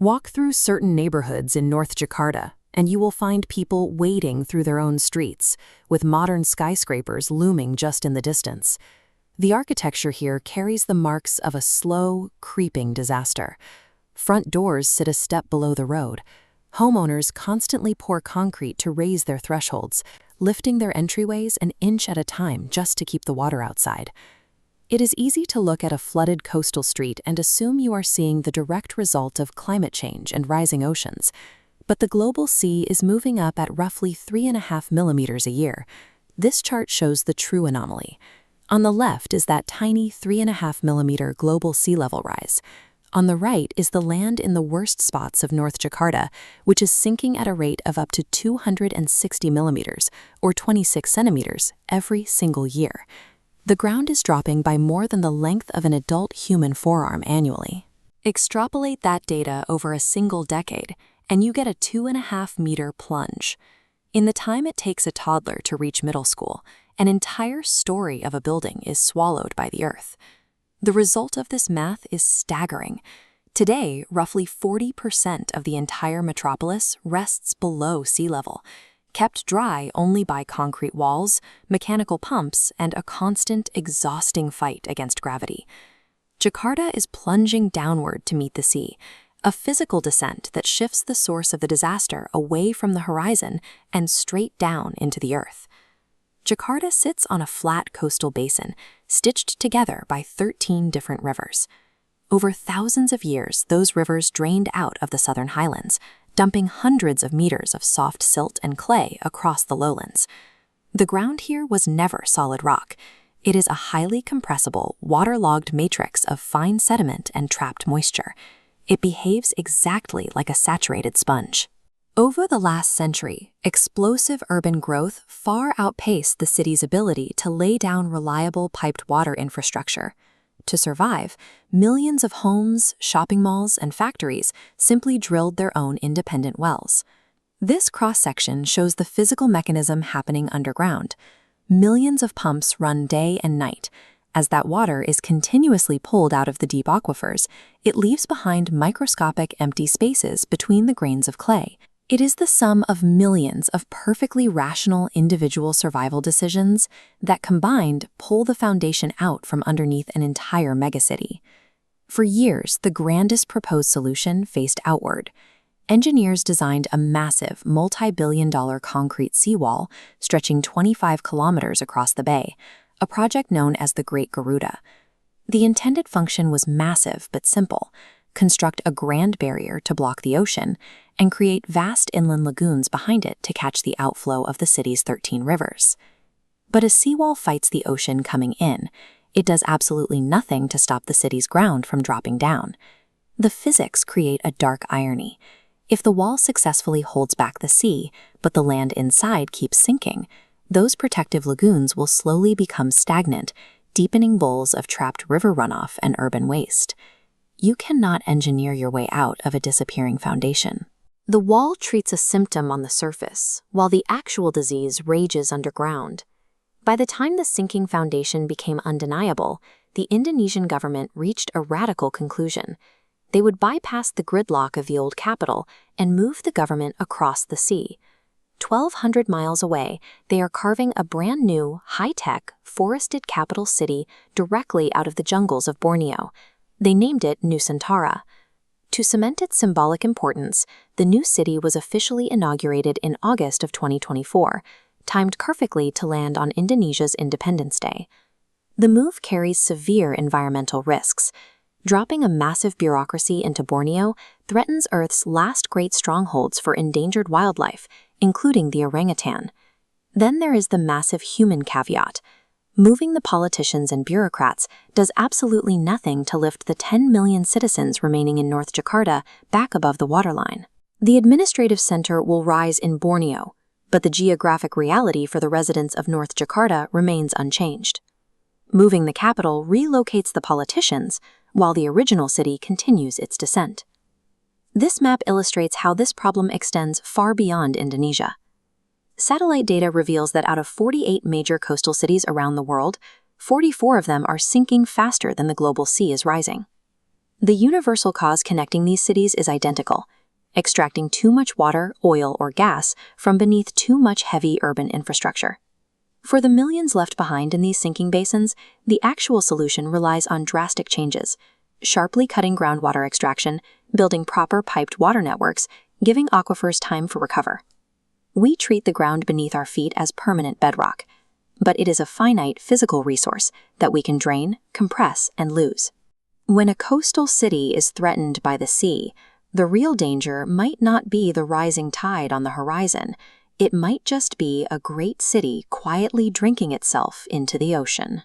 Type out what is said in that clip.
Walk through certain neighborhoods in North Jakarta, and you will find people wading through their own streets, with modern skyscrapers looming just in the distance. The architecture here carries the marks of a slow, creeping disaster. Front doors sit a step below the road. Homeowners constantly pour concrete to raise their thresholds, lifting their entryways an inch at a time just to keep the water outside. It is easy to look at a flooded coastal street and assume you are seeing the direct result of climate change and rising oceans. But the global sea is moving up at roughly 3.5 millimeters a year. This chart shows the true anomaly. On the left is that tiny 3.5 millimeter global sea level rise. On the right is the land in the worst spots of North Jakarta, which is sinking at a rate of up to 260 millimeters, or 26 centimeters, every single year. The ground is dropping by more than the length of an adult human forearm annually. Extrapolate that data over a single decade, and you get a 2.5-meter plunge. In the time it takes a toddler to reach middle school, an entire story of a building is swallowed by the earth. The result of this math is staggering. Today, roughly 40% of the entire metropolis rests below sea level, kept dry only by concrete walls, mechanical pumps, and a constant, exhausting fight against gravity. Jakarta is plunging downward to meet the sea, a physical descent that shifts the source of the disaster away from the horizon and straight down into the earth. Jakarta sits on a flat coastal basin, stitched together by 13 different rivers. Over thousands of years, those rivers drained out of the southern highlands, dumping hundreds of meters of soft silt and clay across the lowlands. The ground here was never solid rock. It is a highly compressible, waterlogged matrix of fine sediment and trapped moisture. It behaves exactly like a saturated sponge. Over the last century, explosive urban growth far outpaced the city's ability to lay down reliable piped water infrastructure. To survive, millions of homes, shopping malls, and factories simply drilled their own independent wells. This cross-section shows the physical mechanism happening underground. Millions of pumps run day and night. As that water is continuously pulled out of the deep aquifers, it leaves behind microscopic empty spaces between the grains of clay. It is the sum of millions of perfectly rational individual survival decisions that combined pull the foundation out from underneath an entire megacity. For years, the grandest proposed solution faced outward. Engineers designed a massive, multi-billion-dollar concrete seawall stretching 25 kilometers across the bay, a project known as the Great Garuda. The intended function was massive but simple: construct a grand barrier to block the ocean, and create vast inland lagoons behind it to catch the outflow of the city's 13 rivers. But a seawall fights the ocean coming in. It does absolutely nothing to stop the city's ground from dropping down. The physics create a dark irony. If the wall successfully holds back the sea, but the land inside keeps sinking, those protective lagoons will slowly become stagnant, deepening bowls of trapped river runoff and urban waste. You cannot engineer your way out of a disappearing foundation. The wall treats a symptom on the surface, while the actual disease rages underground. By the time the sinking foundation became undeniable, the Indonesian government reached a radical conclusion. They would bypass the gridlock of the old capital and move the government across the sea. 1,200 miles away, they are carving a brand new, high-tech, forested capital city directly out of the jungles of Borneo. They named it Nusantara. To cement its symbolic importance, the new city was officially inaugurated in August of 2024, timed perfectly to land on Indonesia's Independence Day. The move carries severe environmental risks. Dropping a massive bureaucracy into Borneo threatens Earth's last great strongholds for endangered wildlife, including the orangutan. Then there is the massive human caveat. Moving the politicians and bureaucrats does absolutely nothing to lift the 10 million citizens remaining in North Jakarta back above the waterline. The administrative center will rise in Borneo, but the geographic reality for the residents of North Jakarta remains unchanged. Moving the capital relocates the politicians, while the original city continues its descent. This map illustrates how this problem extends far beyond Indonesia. Satellite data reveals that out of 48 major coastal cities around the world, 44 of them are sinking faster than the global sea is rising. The universal cause connecting these cities is identical: extracting too much water, oil, or gas from beneath too much heavy urban infrastructure. For the millions left behind in these sinking basins, the actual solution relies on drastic changes: sharply cutting groundwater extraction, building proper piped water networks, giving aquifers time to recover. We treat the ground beneath our feet as permanent bedrock, but it is a finite physical resource that we can drain, compress, and lose. When a coastal city is threatened by the sea, the real danger might not be the rising tide on the horizon. It might just be a great city quietly drinking itself into the ocean.